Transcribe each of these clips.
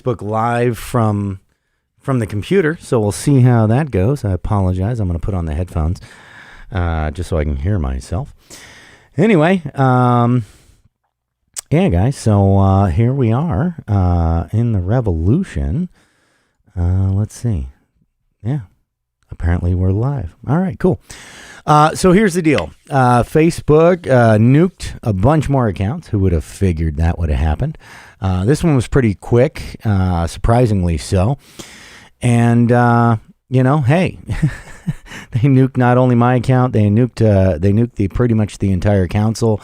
Facebook Live from the computer, so we'll see how that goes. I apologize. I'm going to put on the headphones just so I can hear myself. Anyway, yeah, guys, so here we are in the revolution. Let's see. Yeah, apparently we're live. All right, cool. So here's the deal. Facebook nuked a bunch more accounts. Who would have figured that would have happened? This one was pretty quick, surprisingly so. And, hey, they nuked not only my account, they nuked pretty much the entire council.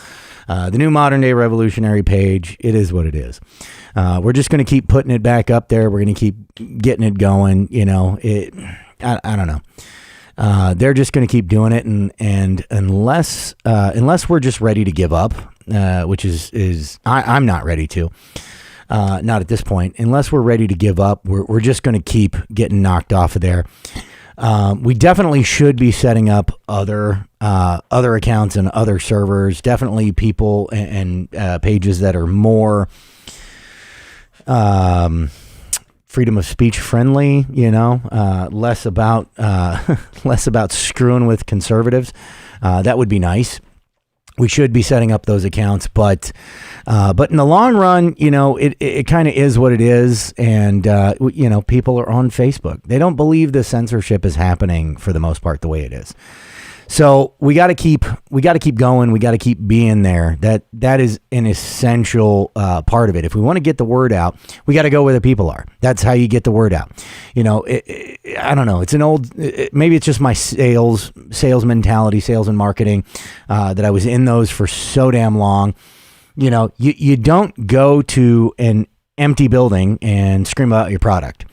The new modern day revolutionary page. It is what it is. We're just going to keep putting it back up there. We're going to keep getting it going. I don't know. They're just going to keep doing it. And unless we're just ready to give up, which I'm not ready to, not at this point, unless we're ready to give up, we're just going to keep getting knocked off of there. We definitely should be setting up other accounts and other servers, definitely people and pages that are more, freedom of speech friendly, less about screwing with conservatives. That would be nice. We should be setting up those accounts, but in the long run, it kind of is what it is. And, people are on Facebook. They don't believe the censorship is happening for the most part the way it is. So we got to keep going. We got to keep being there. That is an essential part of it. If we want to get the word out, we got to go where the people are. That's how you get the word out. I don't know. It's an old, maybe it's just my sales mentality, sales and marketing, that I was in those for so damn long. You don't go to an empty building and scream about your product.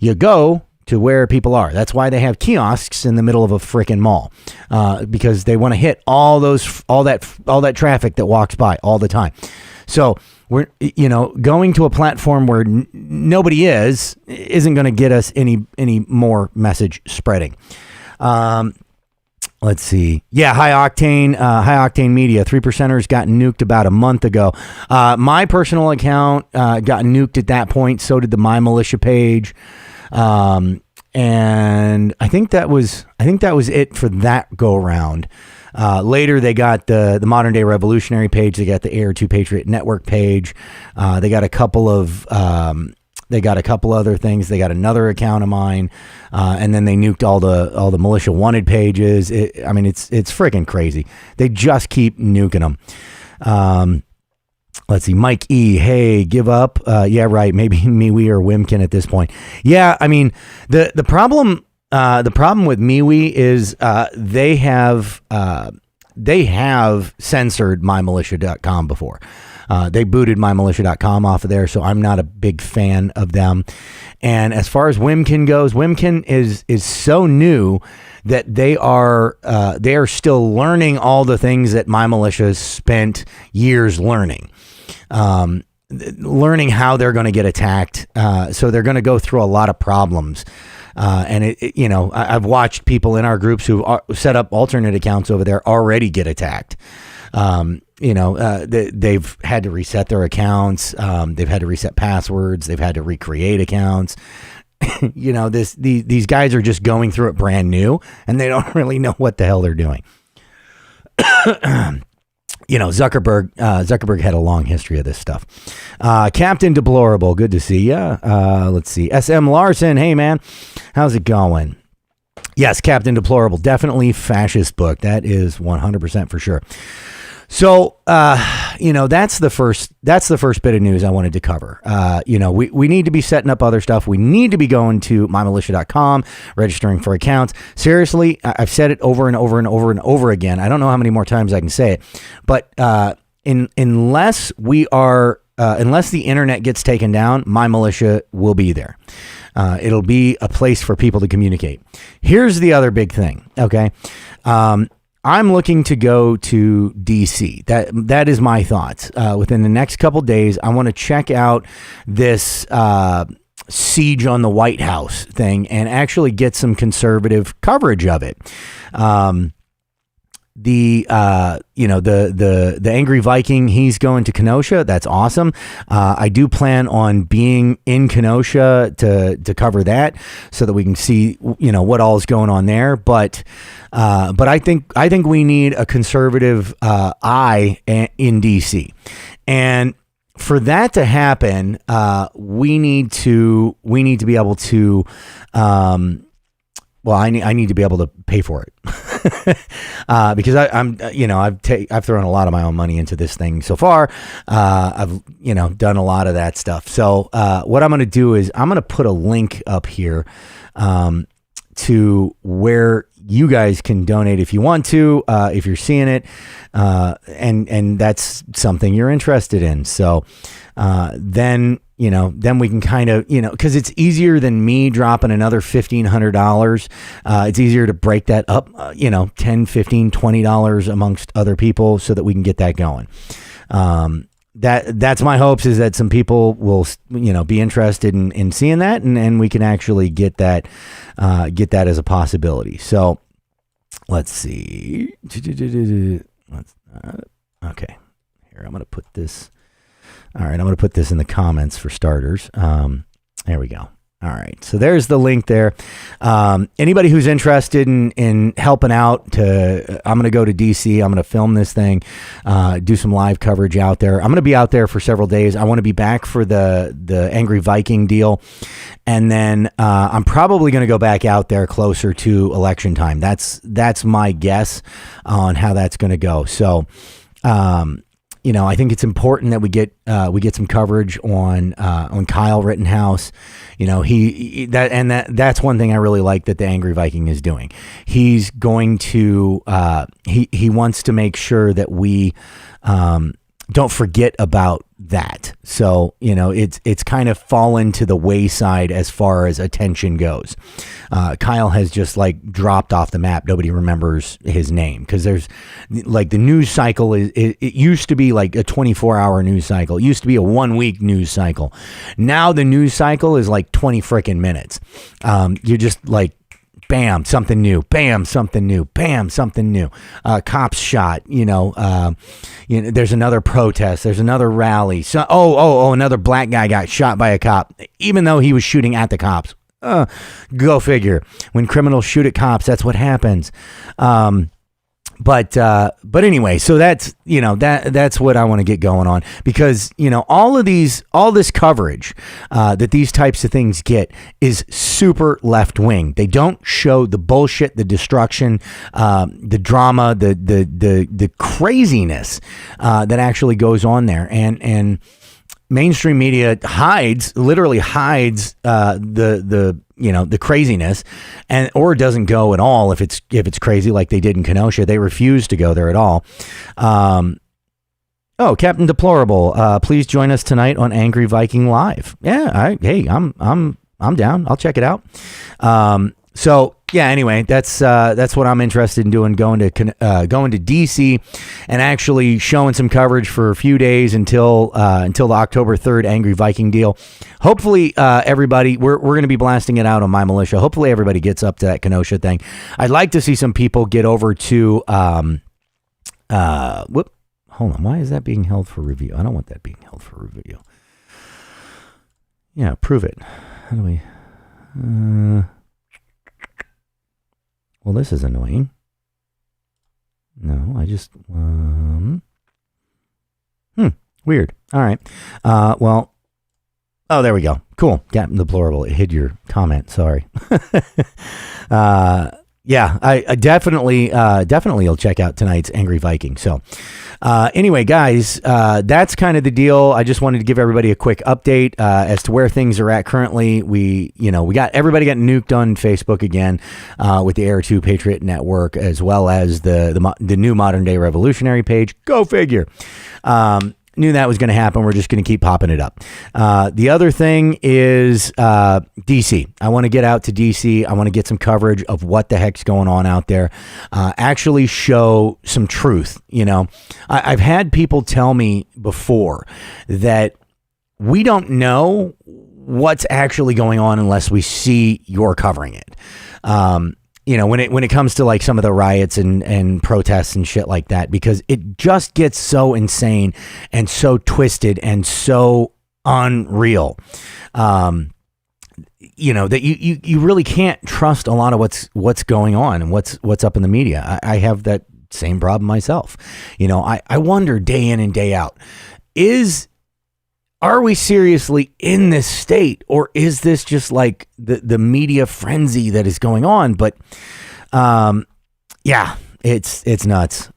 You go to where people are. That's why they have kiosks in the middle of a freaking mall, because they want to hit all that traffic that walks by all the time. So we're, going to a platform where nobody isn't going to get us any more message spreading. Let's see. Yeah, high octane media. 3%ers got nuked about a month ago. My personal account got nuked at that point. So did the My Militia page. And I think that was it for that go around. Later they got the modern day revolutionary page. They got the AR2 Patriot Network page. They got a couple other things. They got another account of mine. And then they nuked all the militia wanted pages. It's freaking crazy. They just keep nuking them. Let's see. Mike E. Hey, give up. Yeah, right. Maybe MeWe or Wimkin at this point. Yeah, I mean, the problem with MeWe is they have censored mymilitia.com before. They booted mymilitia.com off of there, so I'm not a big fan of them. And as far as Wimkin goes, Wimkin is so new that they are still learning all the things that My Militia spent years learning. Learning how they're going to get attacked. So they're going to go through a lot of problems. And I've watched people in our groups who set up alternate accounts over there already get attacked. They've had to reset their accounts. They've had to reset passwords. They've had to recreate accounts. These guys are just going through it brand new, and they don't really know what the hell they're doing. Zuckerberg had a long history of this stuff. Captain Deplorable, good to see ya. Let's see. SM Larson, hey man, how's it going? Yes, Captain Deplorable, definitely fascist book. That is 100% for sure. So, that's the first bit of news I wanted to cover. We need to be setting up other stuff. We need to be going to mymilitia.com, registering for accounts. Seriously, I've said it over and over and over and over again. I don't know how many more times I can say it, but unless the internet gets taken down, My Militia will be there. It'll be a place for people to communicate. Here's the other big thing. Okay. I'm looking to go to DC. That is my thoughts. Within the next couple days, I want to check out this siege on the White House thing and actually get some conservative coverage of it. the Angry Viking, he's going to Kenosha. That's awesome. I do plan on being in Kenosha to cover that so that we can see, what all is going on there. But I think we need a conservative eye in DC, and for that to happen, we need to be able to. Well, I need to be able to pay for it because I've thrown a lot of my own money into this thing so far. I've done a lot of that stuff. So what I'm going to do is I'm going to put a link up here to where you guys can donate if you want to, if you're seeing it, and that's something you're interested in. So then we can kind of, because it's easier than me dropping another $1,500. It's easier to break that up, $10, $15, $20 amongst other people so that we can get that going. That's my hopes, is that some people will, be interested in seeing that, and we can actually get that as a possibility. So let's see. Okay, here, I'm going to put this. All right, I'm going to put this in the comments for starters. There we go. All right, so there's the link there. Anybody who's interested in helping out, I'm going to go to DC. I'm going to film this thing, do some live coverage out there. I'm going to be out there for several days. I want to be back for the Angry Viking deal. And then I'm probably going to go back out there closer to election time. That's my guess on how that's going to go. So, I think it's important that we get some coverage on Kyle Rittenhouse. That's one thing I really like that the Angry Viking is doing. He's going to he wants to make sure that we don't forget about that. So, it's kind of fallen to the wayside as far as attention goes. Kyle has just dropped off the map. Nobody remembers his name because there's the news cycle it used to be a 24-hour news cycle. It used to be a 1-week news cycle. Now the news cycle is 20 freaking minutes. You're just bam, something new. Bam, something new. Bam, something new. Cops shot. There's another protest. There's another rally. So, another black guy got shot by a cop, even though he was shooting at the cops. Go figure. When criminals shoot at cops, that's what happens. But anyway, so that's what I want to get going on, because all this coverage that these types of things get is super left wing. They don't show the bullshit, the destruction, the drama, the craziness that actually goes on there, and mainstream media literally hides the craziness, or doesn't go at all if it's crazy like they did in Kenosha. They refuse to go there at all. Captain Deplorable, please join us tonight on Angry Viking Live. Yeah, I'm down. I'll check it out. So yeah, anyway, that's what I'm interested in doing, going to DC and actually showing some coverage for a few days until the October 3rd Angry Viking deal. Hopefully, everybody, we're going to be blasting it out on My Militia. Hopefully everybody gets up to that Kenosha thing. I'd like to see some people get over to, hold on. Why is that being held for review? I don't want that being held for review. Yeah, prove it. How do we, well, this is annoying. No, I just, weird. All right. There we go. Cool. Captain Deplorable. It hid your comment. Sorry. Yeah, I definitely will check out tonight's Angry Viking. So, anyway, guys, that's kind of the deal. I just wanted to give everybody a quick update as to where things are at currently. Everybody got nuked on Facebook again with the AR2 Patriot Network, as well as the new Modern Day Revolutionary page. Go figure. Knew that was going to happen. We're just going to keep popping it up. The other thing is DC. I want to get out to DC. I want to get some coverage of what the heck's going on out there. Actually show some truth. I've had people tell me before that we don't know what's actually going on unless we see you're covering it. when it comes to like some of the riots and protests and shit like that, because it just gets so insane and so twisted and so unreal. That you really can't trust a lot of what's going on and what's up in the media. I have that same problem myself. I wonder day in and day out, are we seriously in this state, or is this just like the media frenzy that is going on? But it's nuts.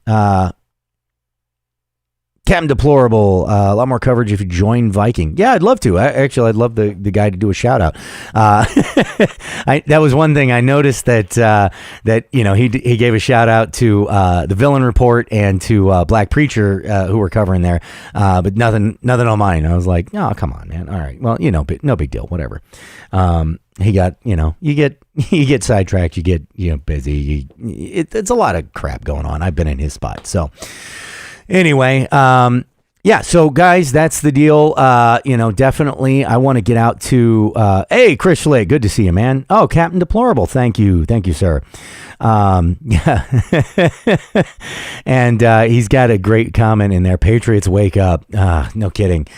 Captain Deplorable, a lot more coverage if you join Viking. Yeah, I'd love to. I'd love the guy to do a shout out. That was one thing I noticed that he gave a shout out to the Villain Report and to Black Preacher who were covering there, but nothing on mine. I was like, oh, come on, man. All right, well, no big deal, whatever. He got, you get sidetracked, you get busy. It's a lot of crap going on. I've been in his spot, so. Anyway, so guys, that's the deal. Definitely I want to get out to, hey, Chris Schlick, good to see you, man. Oh, Captain Deplorable. Thank you, sir. Yeah. And, he's got a great comment in there. Patriots wake up. No kidding.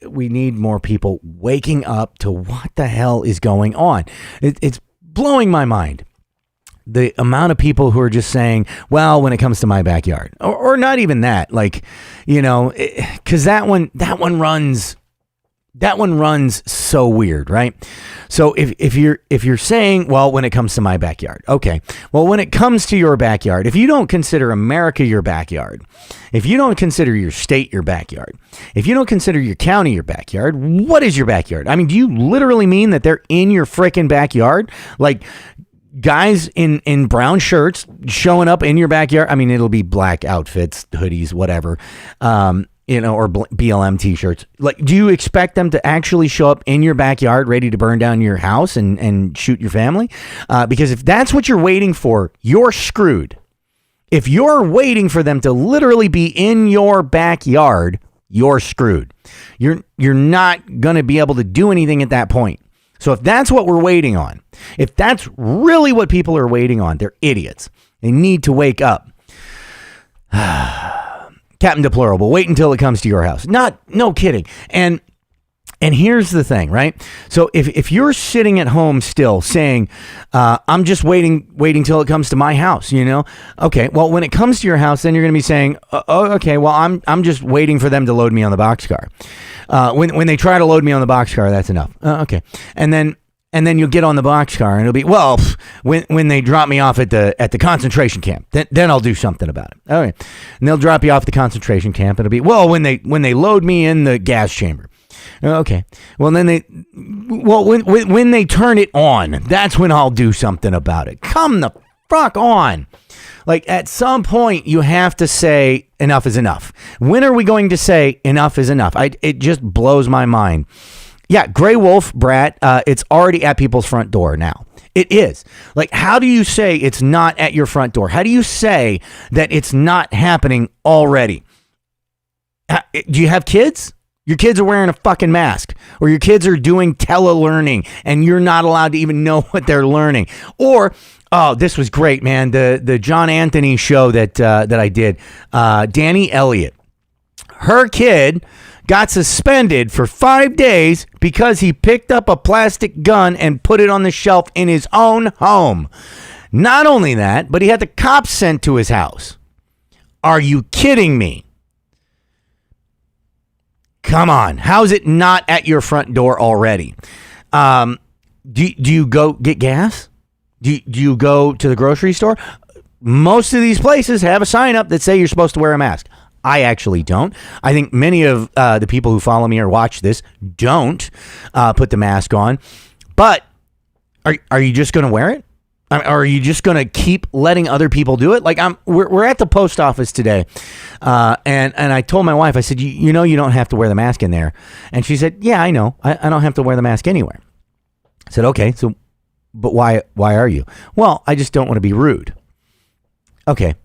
We need more people waking up to what the hell is going on. It's blowing my mind. The amount of people who are just saying, well, when it comes to my backyard, or not even that, like, because that one runs so weird, right? So if you're saying, well, when it comes to my backyard, okay, well, when it comes to your backyard, if you don't consider America your backyard, if you don't consider your state your backyard, if you don't consider your county your backyard, what is your backyard? I mean, do you literally mean that they're in your frickin' backyard? Like, guys in brown shirts showing up in your backyard. I mean, it'll be black outfits, hoodies, whatever, or BLM t-shirts. Like, do you expect them to actually show up in your backyard ready to burn down your house and shoot your family? Because if that's what you're waiting for, you're screwed. If you're waiting for them to literally be in your backyard, you're screwed. You're not going to be able to do anything at that point. So if that's what we're waiting on, if that's really what people are waiting on, they're idiots. They need to wake up. Captain Deplorable, wait until it comes to your house. No kidding. And here's the thing, right? So if you're sitting at home still saying, I'm just waiting till it comes to my house, okay, well, when it comes to your house, then you're going to be saying, oh, okay, well, I'm just waiting for them to load me on the boxcar. When they try to load me on the boxcar, that's enough. Okay. And then you'll get on the boxcar and it'll be, well, when they drop me off at the concentration camp, then I'll do something about it. All right. And they'll drop you off at the concentration camp. It'll be, well, when they load me in the gas chamber. Okay. Well, then when they turn it on, that's when I'll do something about it. Come the fuck on. Like, at some point, you have to say enough is enough. When are we going to say enough is enough? It just blows my mind. Yeah, Grey Wolf, Brat, it's already at people's front door now. It is. Like, how do you say it's not at your front door? How do you say that it's not happening already? Do you have kids? Your kids are wearing a fucking mask, or your kids are doing telelearning and you're not allowed to even know what they're learning. Or, oh, this was great, man. The John Anthony show that I did, Danny Elliott, her kid got suspended for 5 days because he picked up a plastic gun and put it on the shelf in his own home. Not only that, but he had the cops sent to his house. Are you kidding me? Come on. How's it not at your front door already? Do you go get gas? Do you go to the grocery store? Most of these places have a sign up that say you're supposed to wear a mask. I actually don't. I think many of the people who follow me or watch this don't put the mask on. But are you just going to wear it? Are you just going to keep letting other people do it? Like, we're at the post office today, and I told my wife, I said, you know, you don't have to wear the mask in there. And she said, yeah, I know. I don't have to wear the mask anywhere. I said, okay, so, but why are you? Well, I just don't want to be rude. Okay.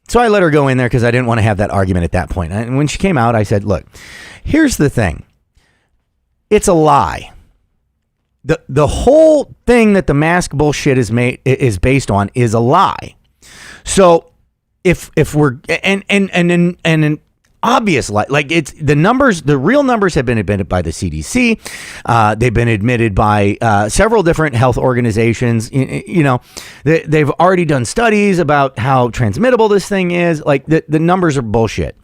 So I let her go in there because I didn't want to have that argument at that point. And when she came out, I said, look, here's the thing. It's a lie. the whole thing that the mask bullshit is based on is a lie. So if we're and obvious, like it's the numbers, the real numbers have been admitted by the CDC. They've been admitted by several different health organizations. You know, they've already done studies about how transmittable this thing is. Like the numbers are bullshit.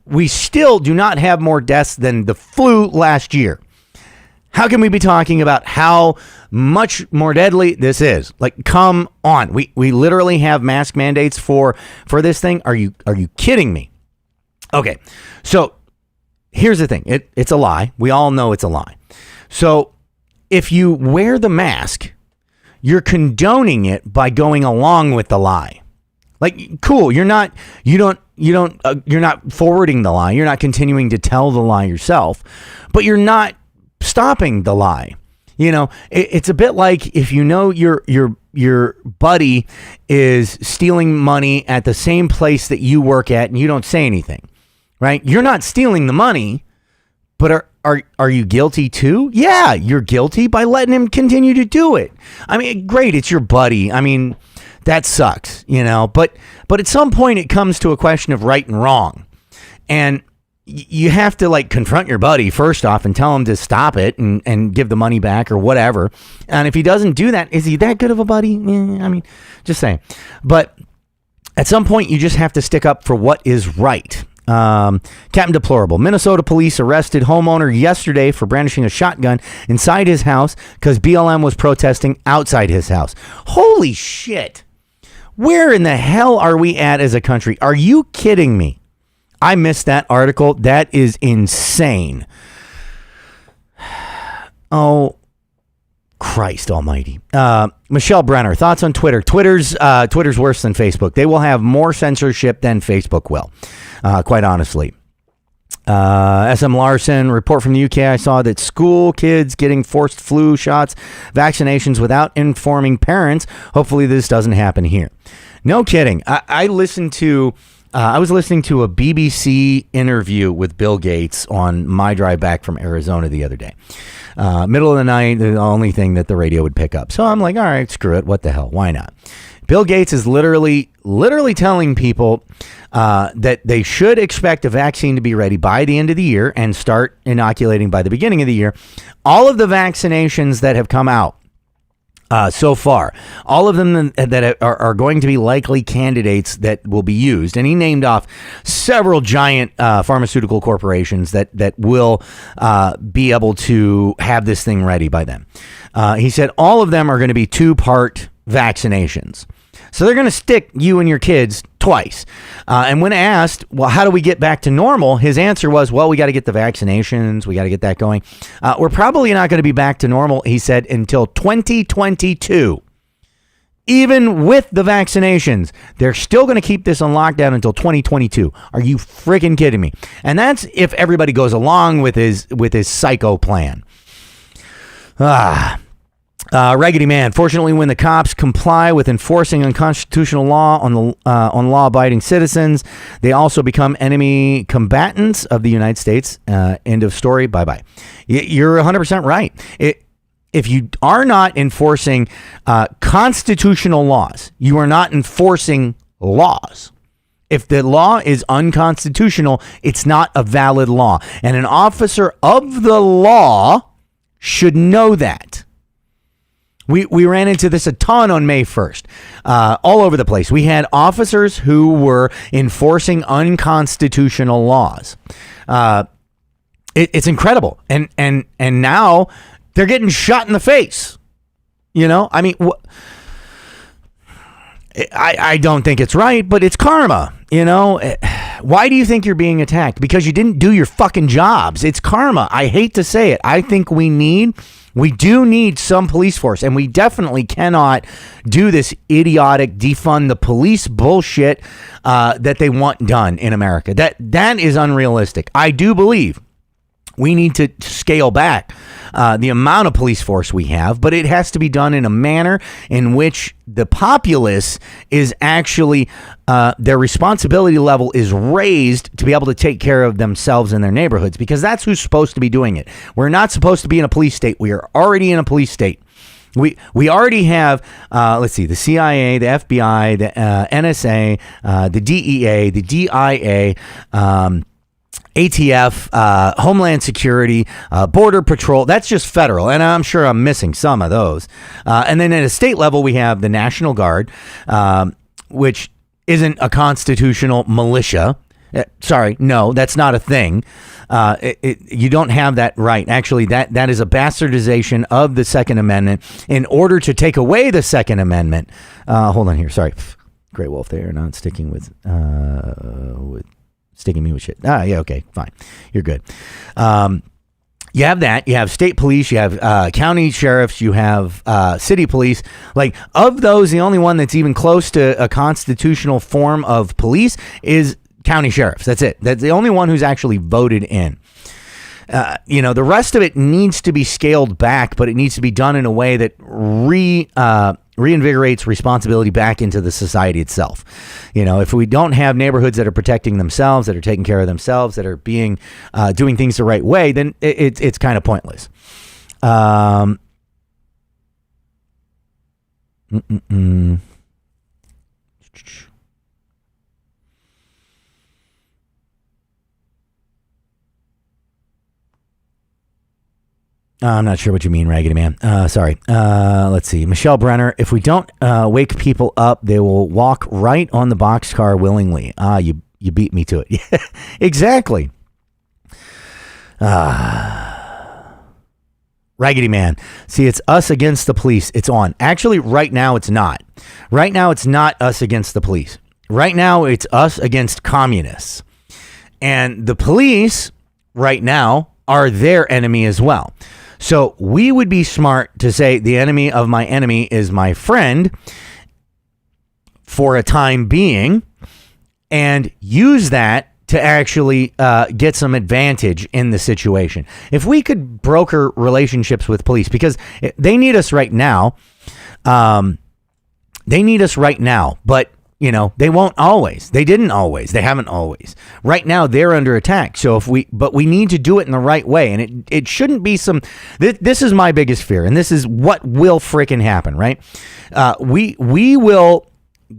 We still do not have more deaths than the flu last year. How can we be talking about how much more deadly this is? Like, come on. We literally have mask mandates for this thing. Are you kidding me? Okay. So here's the thing. It's a lie. We all know it's a lie. So if you wear the mask, you're condoning it by going along with the lie. Like, cool. You're not forwarding the lie. You're not continuing to tell the lie yourself, but you're not stopping the lie. You know, it's a bit like if you know your buddy is stealing money at the same place that you work at and you don't say anything, right? You're not stealing the money, but are you guilty too? Yeah, you're guilty by letting him continue to do it. I mean, great, it's your buddy. I mean, that sucks, you know, but at some point it comes to a question of right and wrong. And you have to like confront your buddy first off and tell him to stop it and give the money back or whatever. And if he doesn't do that, is he that good of a buddy? I mean, just saying. But at some point, you just have to stick up for what is right. Captain Deplorable. Minnesota police arrested homeowner yesterday for brandishing a shotgun inside his house because BLM was protesting outside his house. Holy shit. Where in the hell are we at as a country? Are you kidding me? I missed that article. That is insane. Oh, Christ almighty. Michelle Brenner, thoughts on Twitter? Twitter's worse than Facebook. They will have more censorship than Facebook will, quite honestly. SM Larson, report from the UK. I saw that school kids getting forced flu shots, vaccinations without informing parents. Hopefully this doesn't happen here. No kidding. I was listening to a BBC interview with Bill Gates on my drive back from Arizona the other day. Middle of the night, the only thing that the radio would pick up. So I'm like, all right, screw it. What the hell? Why not? Bill Gates is literally telling people that they should expect a vaccine to be ready by the end of the year and start inoculating by the beginning of the year. All of the vaccinations that have come out so far, all of them that are going to be likely candidates that will be used. And he named off several giant pharmaceutical corporations that will be able to have this thing ready by then. He said all of them are going to be 2-part vaccinations. So they're going to stick you and your kids twice. And when asked, well, how do we get back to normal? His answer was, well, we got to get the vaccinations. We got to get that going. We're probably not going to be back to normal, he said, until 2022. Even with the vaccinations, they're still going to keep this on lockdown until 2022. Are you freaking kidding me? And that's if everybody goes along with his psycho plan. Raggedy Man. Fortunately, when the cops comply with enforcing unconstitutional law on law-abiding citizens, they also become enemy combatants of the United States. End of story. Bye-bye. You're 100% right. If you are not enforcing constitutional laws, you are not enforcing laws. If the law is unconstitutional, it's not a valid law. And an officer of the law should know that. We ran into this a ton on May 1st, all over the place. We had officers who were enforcing unconstitutional laws. It's incredible. And now they're getting shot in the face. You know, I mean, I don't think it's right, but it's karma. You know, why do you think you're being attacked? Because you didn't do your fucking jobs. It's karma. I hate to say it. I think we do need some police force, and we definitely cannot do this idiotic defund the police bullshit that they want done in America. That is unrealistic. I do believe We need to scale back the amount of police force we have, but it has to be done in a manner in which the populace is actually, their responsibility level is raised to be able to take care of themselves in their neighborhoods, because that's who's supposed to be doing it. We're not supposed to be in a police state. We are already in a police state. We already have, let's see, the CIA, the FBI, the NSA, the DEA, the DIA, ATF, Homeland Security, Border Patrol. That's just federal, and I'm sure I'm missing some of those. And then at a state level, we have the National Guard, which isn't a constitutional militia. Sorry, no, that's not a thing. You don't have that right. Actually, that is a bastardization of the Second Amendment in order to take away the Second Amendment. Hold on here. Sorry. Great Wolf there, not sticking with sticking me with shit. Yeah, okay, fine. You're good. You have that. You have state police. You have county sheriffs. You have city police. Like, of those, the only one that's even close to a constitutional form of police is county sheriffs. That's it. That's the only one who's actually voted in. The rest of it needs to be scaled back, but it needs to be done in a way that reinvigorates responsibility back into the society itself. If we don't have neighborhoods that are protecting themselves, that are taking care of themselves, that are doing things the right way, then it's kind of pointless. I'm not sure what you mean, Raggedy Man. Sorry. Let's see. Michelle Brenner, if we don't wake people up, they will walk right on the boxcar willingly. You beat me to it. Yeah, exactly. Raggedy Man. See, it's us against the police. It's on. Actually, right now, it's not. Right now, it's not us against the police. Right now, it's us against communists. And the police, right now, are their enemy as well. So we would be smart to say the enemy of my enemy is my friend for a time being, and use that to actually get some advantage in the situation. If we could broker relationships with police, because they need us right now. But they won't always. They didn't always. They haven't always. Right now, they're under attack. So but we need to do it in the right way. And it shouldn't be this is my biggest fear. And this is what will frickin' happen, right? We will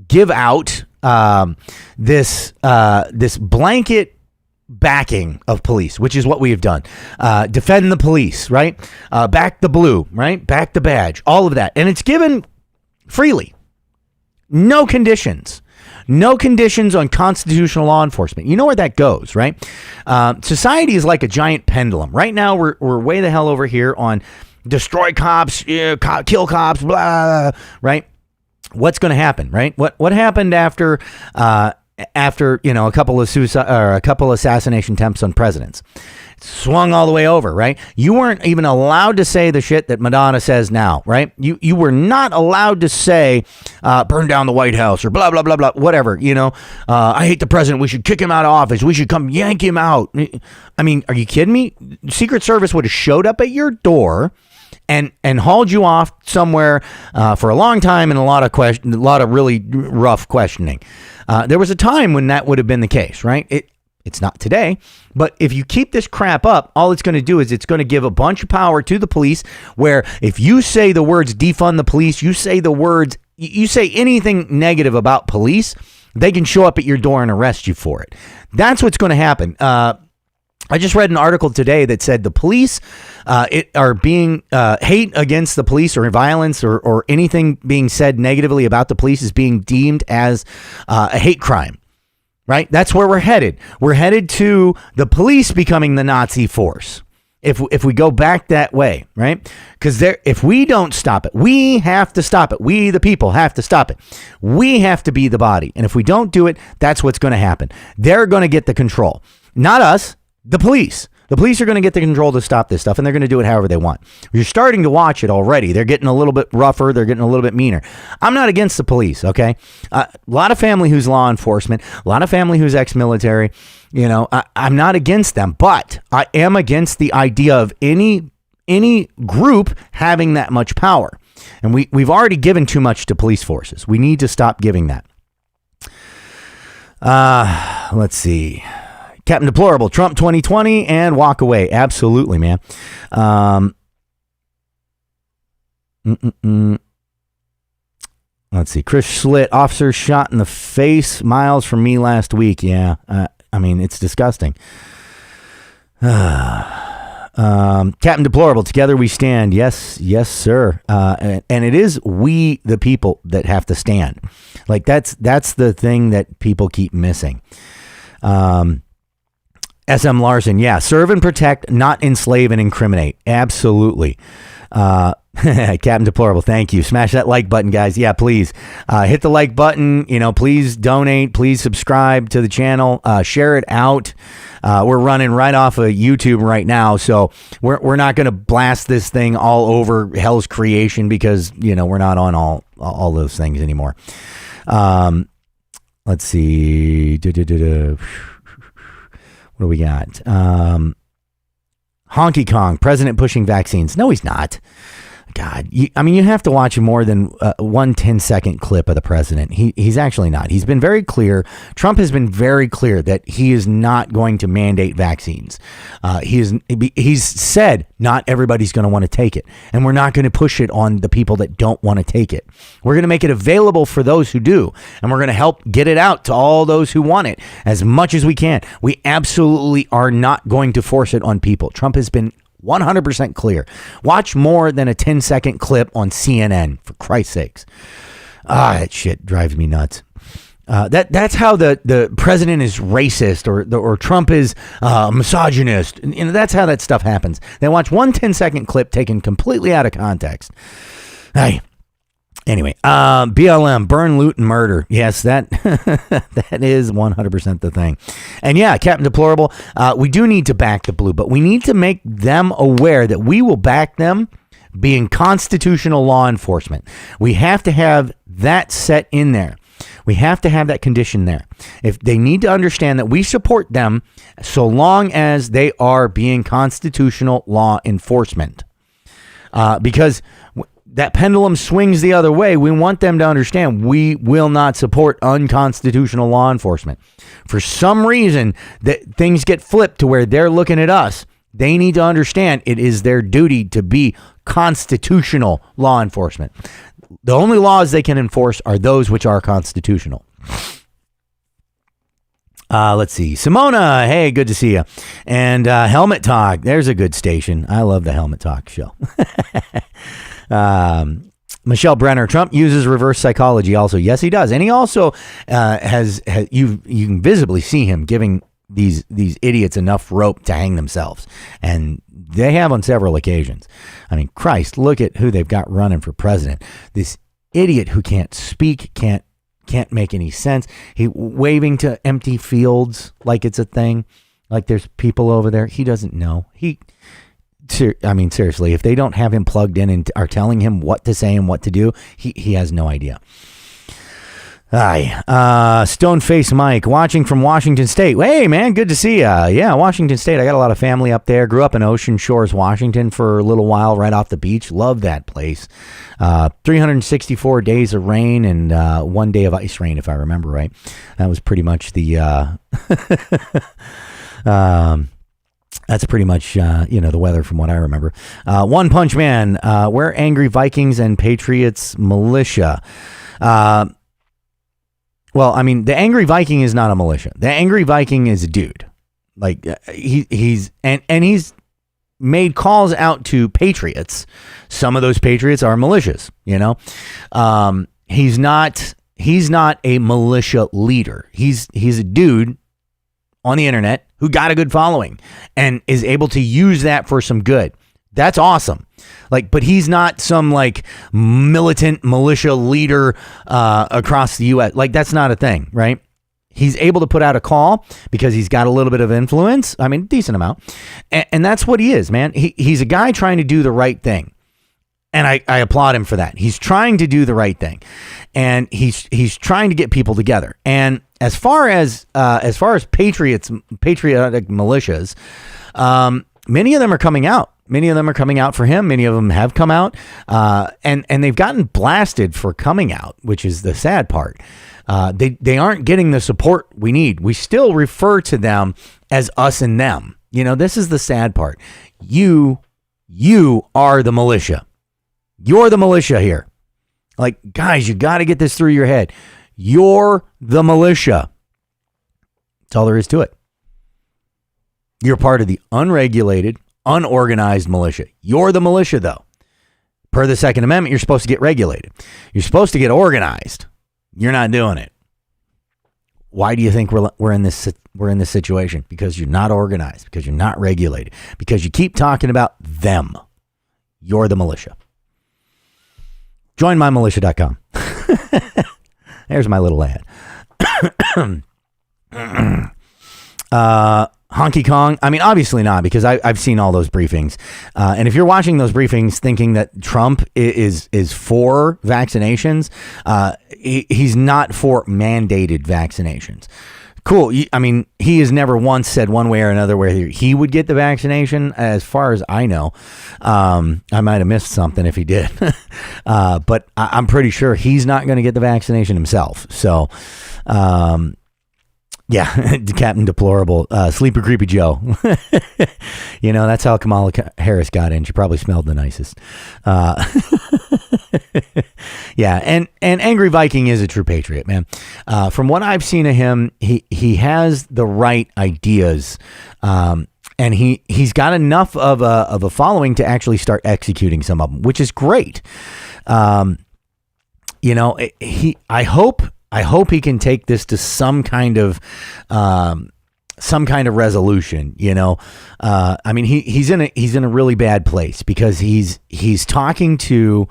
give out this blanket backing of police, which is what we have done. Defend the police, right? Back the blue, right? Back the badge, all of that. And it's given freely. No conditions on constitutional law enforcement. You know where that goes, right? Society is like a giant pendulum. Right now, we're way the hell over here on destroy cops, kill cops, blah, right? What's going to happen, right? What happened after a couple of suicide or a couple assassination attempts on presidents? Swung all the way over, right? You weren't even allowed to say the shit that Madonna says now, right? You were not allowed to say burn down the White House or blah, blah, blah, blah, whatever, I hate the president. We should kick him out of office. We should come yank him out. I mean, are you kidding me? Secret Service would have showed up at your door and hauled you off somewhere for a long time and a lot of really rough questioning. There was a time when that would have been the case, right? It's not today, but if you keep this crap up, all it's going to do is it's going to give a bunch of power to the police, where if you say the words defund the police, you say anything negative about police, they can show up at your door and arrest you for it. That's what's going to happen. I just read an article today that said the police are being hate against the police or violence or anything being said negatively about the police is being deemed as a hate crime. Right? That's where we're headed. We're headed to the police becoming the Nazi force. If we go back that way, right? Because if we don't stop it, we have to stop it. We, the people, have to stop it. We have to be the body. And if we don't do it, that's what's going to happen. They're going to get the control. Not us, the police. The police are going to get the control to stop this stuff, and they're going to do it however they want. You're starting to watch it already. They're getting a little bit rougher. They're getting a little bit meaner. I'm not against the police, okay? A lot of family who's law enforcement, a lot of family who's ex-military. You know, I'm not against them, but I am against the idea of any group having that much power. And we've already given too much to police forces. We need to stop giving that. Let's see. Captain Deplorable, Trump 2020 and walk away. Absolutely, man. Let's see. Chris Schlitt, officer shot in the face miles from me last week. Yeah. I mean, it's disgusting. Captain Deplorable, together we stand. Yes, sir. And it is we, the people, that have to stand. Like that's the thing that people keep missing. SM Larson, yeah, serve and protect, not enslave and incriminate. Absolutely. Captain Deplorable, thank you. Smash that like button, guys. Yeah, please hit the like button. You know, please donate. Please subscribe to the channel. Share it out. We're running right off of YouTube right now, so we're not going to blast this thing all over hell's creation because you know we're not on all those things anymore. Let's see. What do we got? Honky Kong, president pushing vaccines. No, he's not. God, you have to watch more than one 10-second clip of the president. He's actually not. He's been very clear. Trump has been very clear that he is not going to mandate vaccines. He's said not everybody's going to want to take it, and we're not going to push it on the people that don't want to take it. We're going to make it available for those who do, and we're going to help get it out to all those who want it as much as we can. We absolutely are not going to force it on people. Trump has been 100% clear. Watch more than a 10-second clip on CNN, for Christ's sakes. That shit drives me nuts. That's how the president is racist or Trump is misogynist. And that's how that stuff happens. They watch one 10-second clip taken completely out of context. Hey. Anyway, BLM, burn, loot, and murder. Yes, that is 100% the thing. And yeah, Captain Deplorable, we do need to back the blue, but we need to make them aware that we will back them being constitutional law enforcement. We have to have that set in there. We have to have that condition there. If they need to understand that we support them so long as they are being constitutional law enforcement. Because that pendulum swings the other way. We want them to understand we will not support unconstitutional law enforcement. For some reason, that things get flipped to where they're looking at us. They need to understand it is their duty to be constitutional law enforcement. The only laws they can enforce are those which are constitutional. Let's see. Simona, hey, good to see you. And Helmet Talk, there's a good station. I love the Helmet Talk show. Michelle Brenner, Trump uses reverse psychology also. Yes, he does. And he also has you can visibly see him giving these idiots enough rope to hang themselves. And they have on several occasions. I mean, Christ, look at who they've got running for president. This idiot who can't speak, can't make any sense. He waving to empty fields like it's a thing, like there's people over there. He doesn't know. Seriously, if they don't have him plugged in and are telling him what to say and what to do, he has no idea. Hi, Stoneface Mike, watching from Washington State. Hey, man, good to see ya. Yeah, Washington State. I got a lot of family up there. Grew up in Ocean Shores, Washington for a little while right off the beach. Love that place. 364 days of rain and 1 day of ice rain, if I remember right. That was pretty much the... That's pretty much, the weather from what I remember. One Punch Man, we're angry Vikings and Patriots militia. Well, I mean, the angry Viking is not a militia. The angry Viking is a dude. Like he's made calls out to patriots. Some of those patriots are militias, He's not a militia leader. He's a dude on the internet who got a good following and is able to use that for some good. That's awesome. But he's not some militant militia leader across the U.S. That's not a thing, right? he's able to put out a call because he's got a little bit of influence. I mean, decent amount. And that's what he is, man. He's a guy trying to do the right thing. And I applaud him for that. He's trying to do the right thing. And he's trying to get people together. And as far as patriotic militias, many of them are coming out. Many of them are coming out for him. Many of them have come out, and they've gotten blasted for coming out, which is the sad part. They aren't getting the support we need. We still refer to them as us and them. You know, this is the sad part. You are the militia. You're the militia here. Like, guys, you got to get this through your head. You're the militia. That's all there is to it. You're part of the unregulated, unorganized militia. You're the militia, though. Per the Second Amendment, you're supposed to get regulated. You're supposed to get organized. You're not doing it. Why do you think we're in this situation? Because you're not organized. Because you're not regulated. Because you keep talking about them. You're the militia. JoinMyMilitia.com. There's my little ad. Honky Kong? I mean, obviously not, because I've seen all those briefings. And if you're watching those briefings thinking that Trump is for vaccinations, he's not for mandated vaccinations. Cool. I mean, he has never once said one way or another whether he would get the vaccination. As far as I know, I might have missed something if he did. But I'm pretty sure he's not going to get the vaccination himself. So, yeah, Captain Deplorable, Sleepy Creepy Joe. You know, that's how Kamala Harris got in. She probably smelled the nicest. Yeah, and Angry Viking is a true patriot, man. From what I've seen of him, he has the right ideas, and he's got enough of a following to actually start executing some of them, which is great. You know, I hope he can take this to some kind of resolution. You know, I mean, he's in a really bad place because he's talking to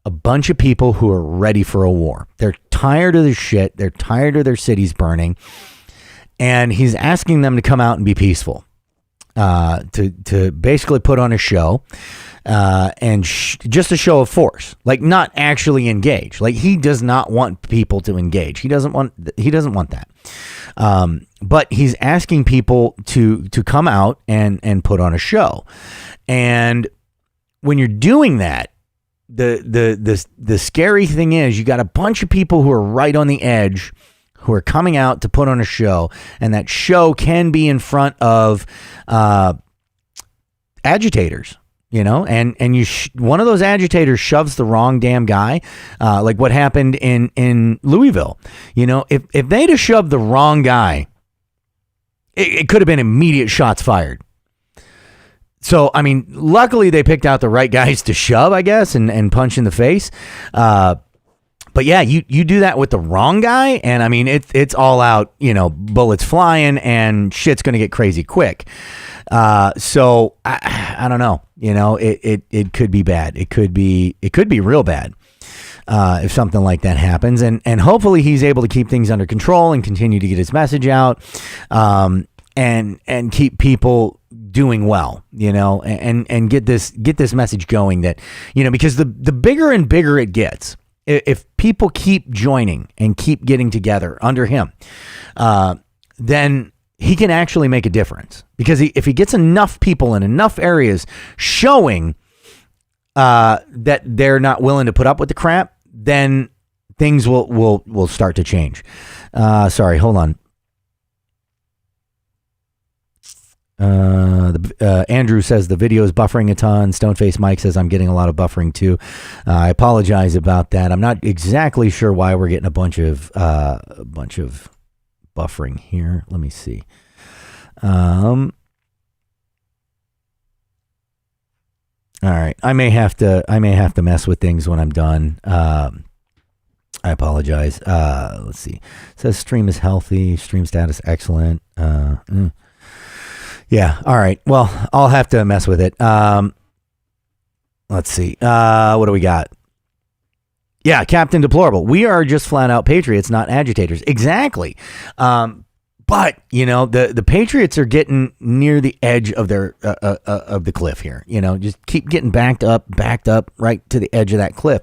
a bunch of people who are ready for a war. They're tired of the shit. They're tired of their cities burning, and he's asking them to come out and be peaceful, to basically put on a show. And just a show of force, like not actually engage. Like he does not want people to engage. He doesn't want that. But he's asking people to come out and put on a show. And when you're doing that, the scary thing is you got a bunch of people who are right on the edge, who are coming out to put on a show, and that show can be in front of agitators. You know, and one of those agitators shoves the wrong damn guy, like what happened in Louisville. You know, if they'd have shoved the wrong guy, it could have been immediate shots fired. So, I mean, luckily they picked out the right guys to shove, I guess, and punch in the face. But yeah, you do that with the wrong guy, and I mean, it's all out, you know, bullets flying, and shit's going to get crazy quick. So I don't know, you know, it could be bad. It could be real bad, if something like that happens. And hopefully he's able to keep things under control and continue to get his message out, and keep people doing well, you know, and get this message going that, you know, because the bigger and bigger it gets, if people keep joining and keep getting together under him, then he can actually make a difference, because if he gets enough people in enough areas showing that they're not willing to put up with the crap, then things will start to change. Sorry, hold on. Andrew says the video is buffering a ton. Stoneface Mike says I'm getting a lot of buffering too. I apologize about that. I'm not exactly sure why we're getting a bunch of buffering here. Let me see. All right. I may have to mess with things when I'm done. I apologize. Let's see. It says stream is healthy. Stream status excellent. Yeah. All right. Well, I'll have to mess with it. Let's see. What do we got? Yeah, Captain Deplorable. We are just flat out patriots, not agitators. Exactly. But the Patriots are getting near the edge of their of the cliff here. Just keep getting backed up right to the edge of that cliff.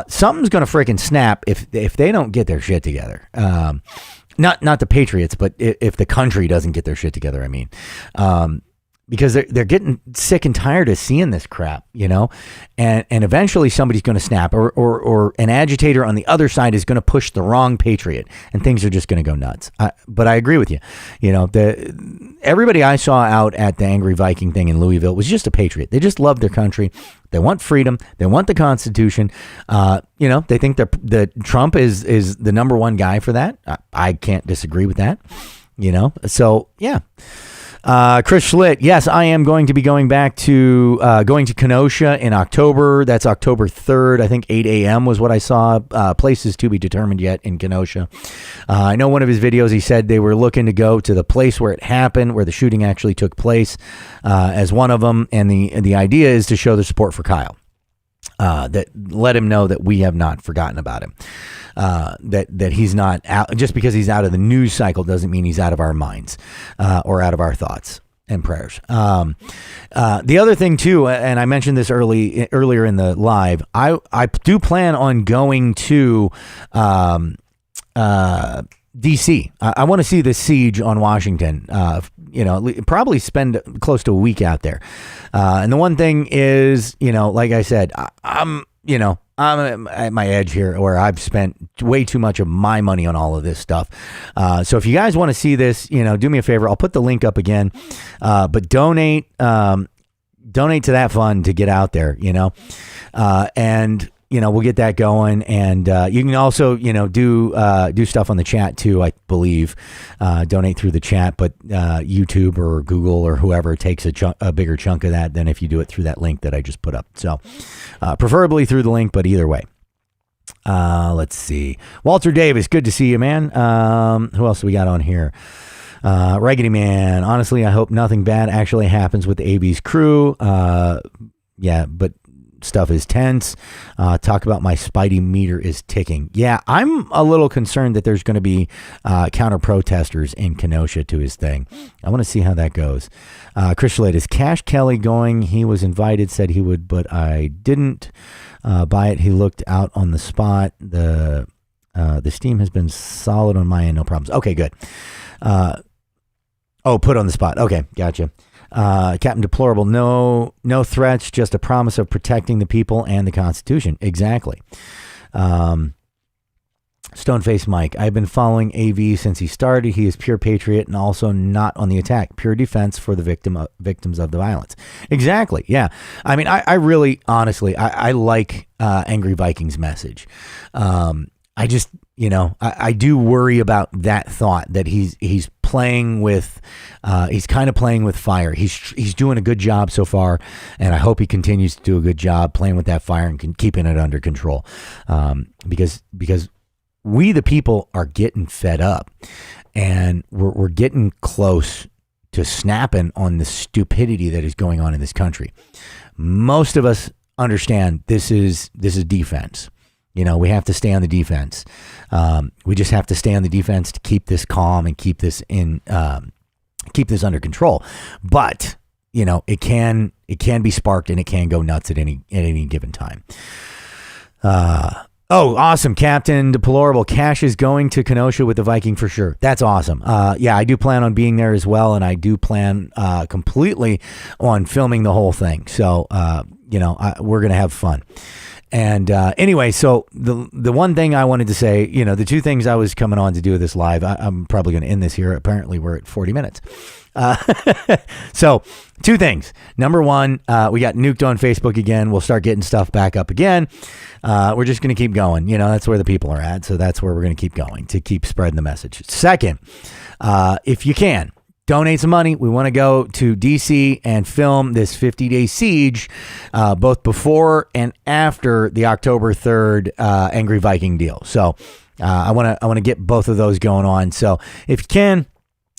Something's going to freaking snap if they don't get their shit together. Not the Patriots, but if the country doesn't get their shit together. I mean, because they're getting sick and tired of seeing this crap, and eventually somebody's going to snap, or an agitator on the other side is going to push the wrong patriot, and things are just going to go nuts. But I agree with you. Everybody I saw out at the Angry Viking thing in Louisville was just a patriot. They just love their country. They want freedom. They want the Constitution. They think that Trump is the number one guy for that. I can't disagree with that. So yeah. Chris Schlitt, yes, I am going to be going back to Kenosha in October. That's October 3rd. I think 8 a.m. was what I saw. Places to be determined yet in Kenosha. I know one of his videos, he said they were looking to go to the place where it happened, where the shooting actually took place, as one of them. And the idea is to show the support for Kyle. That let him know that we have not forgotten about him. That he's not out. Just because he's out of the news cycle doesn't mean he's out of our minds or out of our thoughts and prayers. The other thing too, and I mentioned this earlier in the live, I do plan on going to DC. I want to see the siege on Washington. Probably spend close to a week out there. And the one thing is, like I said, I'm at my edge here, where I've spent way too much of my money on all of this stuff. So if you guys want to see this, do me a favor. I'll put the link up again. But donate to that fund to get out there, and we'll get that going, and you can also, do stuff on the chat too. I believe donate through the chat, but YouTube or Google or whoever takes a bigger chunk of that than if you do it through that link that I just put up. So preferably through the link, but either way. Let's see. Walter Davis, good to see you, man. Who else we got on here? Raggedy Man. Honestly, I hope nothing bad actually happens with the AB's crew. Yeah, but stuff is tense. Talk about my Spidey meter is ticking. Yeah, I'm a little concerned that there's going to be counter protesters in Kenosha to his thing. I want to see how that goes. Chris Schlitt, is Cash Kelly going? He was invited, said he would, but I didn't buy it. He looked out on the spot. The steam has been solid on my end, no problems. Okay, good. Put on the spot. Okay, gotcha. Captain Deplorable, no threats, just a promise of protecting the people and the Constitution. Exactly. Stoneface Mike, I've been following AV since he started. He is pure patriot and also not on the attack. Pure defense for the victims of the violence. Exactly. Yeah. I mean, I really, honestly, I like Angry Viking's message. I just, I do worry about that thought that he's playing with, he's kind of playing with fire. He's doing a good job so far, and I hope he continues to do a good job playing with that fire and keeping it under control. Because we, the people, are getting fed up, and we're getting close to snapping on the stupidity that is going on in this country. Most of us understand this is defense. We have to stay on the defense. We just have to stay on the defense to keep this calm and keep this under control. But it can be sparked, and it can go nuts at any given time. Awesome, Captain Deplorable. Cash is going to Kenosha with the Viking for sure. That's awesome. Yeah, I do plan on being there as well, and I do plan completely on filming the whole thing. So we're gonna have fun. And anyway, so the one thing I wanted to say, the two things I was coming on to do this live, I'm probably going to end this here. Apparently, we're at 40 minutes. So two things. Number one, we got nuked on Facebook again. We'll start getting stuff back up again. We're just going to keep going. That's where the people are at. So that's where we're going to keep going to keep spreading the message. Second, if you can, donate some money. We want to go to DC and film this 50-day siege, both before and after the October 3rd Angry Viking deal. So I want to get both of those going on. So if you can,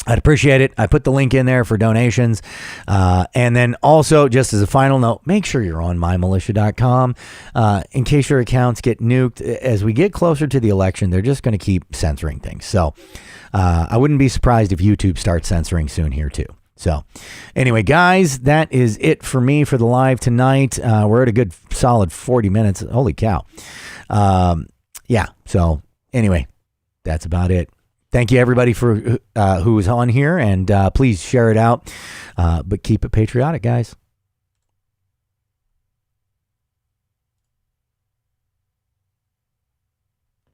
I'd appreciate it. I put the link in there for donations. And then also, just as a final note, make sure you're on mymilitia.com in case your accounts get nuked. As we get closer to the election, they're just going to keep censoring things. So I wouldn't be surprised if YouTube starts censoring soon here too. So anyway, guys, that is it for me for the live tonight. We're at a good solid 40 minutes. Holy cow. Yeah. So anyway, that's about it. Thank you, everybody, for who was on here, and please share it out. But keep it patriotic, guys.